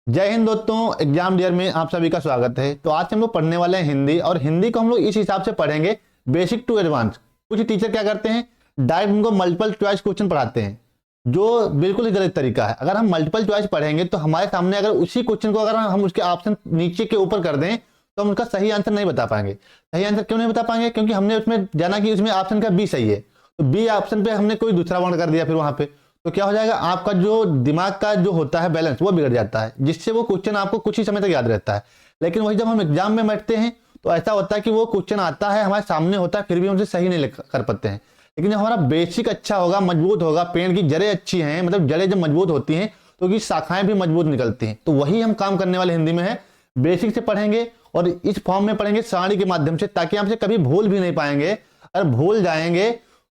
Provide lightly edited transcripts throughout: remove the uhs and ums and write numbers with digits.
जय हिंद दोस्तों, exam dear में आप सभी का स्वागत है। तो आज हम लोग पढ़ने वाले हैं हिंदी, और हिंदी को हम लोग इस हिसाब से पढ़ेंगे बेसिक टू एडवांस। कुछ टीचर क्या करते हैं, डायरेक्ट उनको मल्टीपल चॉइस क्वेश्चन पढ़ाते हैं, जो बिल्कुल ही गलत तरीका है। अगर हम मल्टीपल चॉइस पढ़ेंगे तो हमारे सामने अगर उसी क्वेश्चन को अगर हम उसके ऑप्शन नीचे के ऊपर कर दें तो हम उसका सही आंसर नहीं बता पाएंगे। सही आंसर क्यों नहीं बता पाएंगे? क्योंकि हमने उसमें जाना कि उसमें ऑप्शन का बी सही है, तो बी ऑप्शन पे हमने कोई दूसरा वर्ण कर दिया फिर वहां पे, तो क्या हो जाएगा, आपका जो दिमाग का जो होता है बैलेंस वो बिगड़ जाता है, जिससे वो क्वेश्चन आपको कुछ ही समय तक याद रहता है। लेकिन वही जब हम एग्जाम में बैठते हैं तो ऐसा होता है कि वो क्वेश्चन आता है, हमारे सामने होता है, फिर भी हम उसे सही नहीं कर पाते हैं। लेकिन जब हमारा बेसिक अच्छा होगा, मजबूत होगा, पेड़ की जड़ें अच्छी हैं, मतलब जड़ें जब मजबूत होती हैं तो उसकी शाखाएं भी मजबूत निकलती हैं। तो वही हम काम करने वाले हिंदी में है। बेसिक से पढ़ेंगे और इस फॉर्म में पढ़ेंगे सारणी के माध्यम से, ताकि आपसे कभी भूल भी नहीं पाएंगे। अगर भूल जाएंगे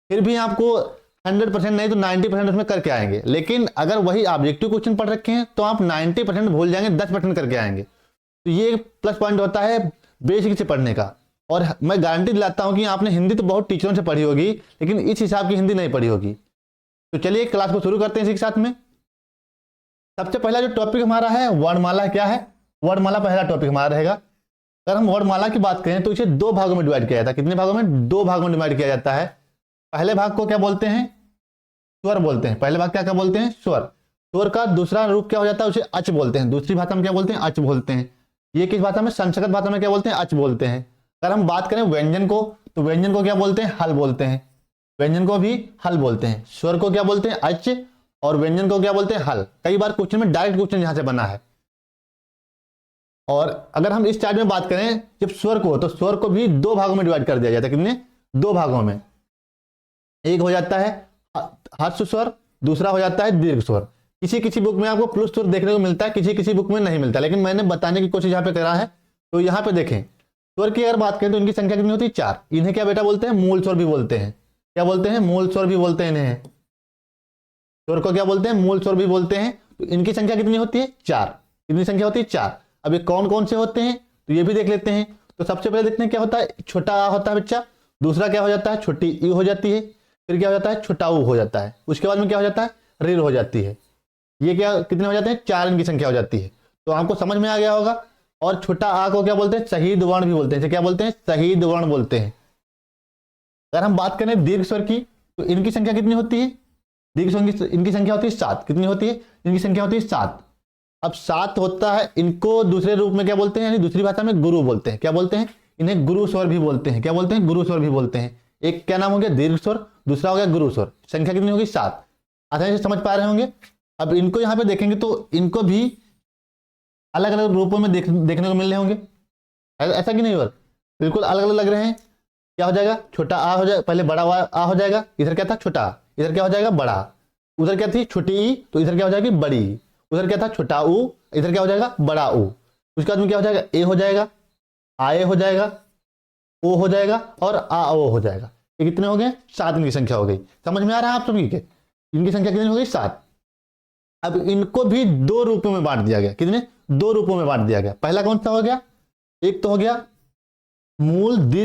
फिर भी आपको 100% नहीं तो 90% उसमें करके आएंगे। लेकिन अगर वही ऑब्जेक्टिव क्वेश्चन पढ़ रखे हैं तो आप 90% भूल जाएंगे, 10% करके आएंगे। तो ये प्लस पॉइंट होता है बेसिक से पढ़ने का। और मैं गारंटी दिलाता हूं कि आपने हिंदी तो बहुत टीचरों से पढ़ी होगी, लेकिन इस हिसाब की हिंदी नहीं पढ़ी होगी। तो चलिए क्लास को शुरू करते हैं इसी के साथ में। सबसे पहला जो टॉपिक हमारा है वर्णमाला। क्या है? वर्णमाला पहला टॉपिक हमारा रहेगा। अगर हम वर्णमाला की बात करें तो इसे दो भागों में डिवाइड किया जाता है। कितने भागों में? दो भागों में डिवाइड किया जाता है। पहले भाग को क्या बोलते हैं? स्वर बोलते हैं। पहले भाग क्या बोलते हैं? स्वर। स्वर का दूसरा रूप क्या हो जाता है? उसे अच बोलते हैं। दूसरी भाषा में क्या बोलते हैं? अच बोलते हैं। ये किस भाषा में? संस्कृत भाषा में क्या बोलते हैं? अच बोलते हैं। अगर हम बात करें व्यंजन को, तो व्यंजन को क्या बोलते हैं? हल बोलते हैं। व्यंजन को भी हल बोलते हैं। स्वर को क्या बोलते हैं? अच, और व्यंजन को क्या बोलते हैं? हल। कई बार क्वेश्चन में डायरेक्ट क्वेश्चन यहां से बना है। और अगर हम इस चार्ट में बात करें जब स्वर को, तो स्वर को भी दो भागों में डिवाइड कर दिया जाता है। कितने? दो भागों में। एक हो जाता है ह्रस्व स्वर, दूसरा हो जाता है दीर्घ स्वर। किसी किसी बुक में आपको प्लस स्वर देखने को मिलता है, किसी किसी बुक में नहीं मिलता, लेकिन मैंने बताने की कोशिश यहाँ पे करा है। तो यहाँ पे देखें, स्वर की अगर बात करें तो इनकी संख्या कितनी होती है? 4। इन्हें क्या बेटा बोलते हैं? मूल स्वर भी बोलते हैं। क्या बोलते हैं? मूल स्वर भी बोलते हैं इन्हें। स्वर को क्या बोलते हैं? मूल स्वर भी बोलते हैं। तो इनकी संख्या कितनी होती है? 4। कितनी संख्या होती है? 4। अब ये कौन कौन से होते हैं तो ये भी देख लेते हैं। तो सबसे पहले देखते हैं क्या होता है। छोटा आ होता है बच्चा, दूसरा क्या हो जाता है? छोटी ई हो जाती है, फिर क्या हो जाता है? छोटा ऊ हो जाता है, उसके बाद में क्या हो जाता है? ऋ हो जाती है। ये क्या कितने हो जाते हैं? 4 इनकी संख्या हो जाती है। तो आपको समझ में आ गया होगा। और छोटा आ को क्या बोलते हैं? शहीद वर्ण भी बोलते हैं। क्या बोलते हैं? शहीद वर्ण बोलते हैं। अगर हम बात करें दीर्घ स्वर की, तो इनकी संख्या कितनी होती है? दीर्घ स्वर की इनकी संख्या होती है 7। कितनी होती है? इनकी संख्या होती है 7। अब 7 होता है, इनको दूसरे रूप में क्या बोलते हैं, यानी दूसरी भाषा में गुरु बोलते हैं। क्या बोलते हैं? इन्हें गुरु स्वर भी बोलते हैं। क्या बोलते हैं? गुरु स्वर भी बोलते हैं। एक क्या नाम हो गया? दीर्घ स्वर, दूसरा हो गया गुरु स्वर। संख्या कितनी होगी? 7। आसानी से समझ पा रहे होंगे। अब इनको यहाँ पे देखेंगे तो इनको भी अलग अलग रूपों में देखने को मिल रहे होंगे। ऐसा कि नहीं? और बिल्कुल अलग अलग लग रहे हैं। क्या हो जाएगा? छोटा आ हो जाएगा, पहले बड़ा आ हो जाएगा। इधर क्या था? छोटा। इधर क्या हो जाएगा? बड़ा। उधर क्या थी? छोटी ई, तो इधर क्या हो जाएगी? बड़ी। उधर क्या था? छोटा ऊ, इधर क्या हो जाएगा? बड़ा ऊ। उसके बाद में क्या हो जाएगा? ए हो जाएगा, आए हो जाएगा, ओ हो जाएगा, और आ ओ हो जाएगा। ये कितने हो गए? 7 इनकी संख्या हो गई। समझ में आ रहा है आप सभी के? इनकी संख्या कितनी हो गई? 7। अब इनको भी दो रूपों में बांट दिया गया। कितने? दो रूपों में बांट दिया गया। पहला कौन सा हो गया? एक तो हो गया मूल दीर्घ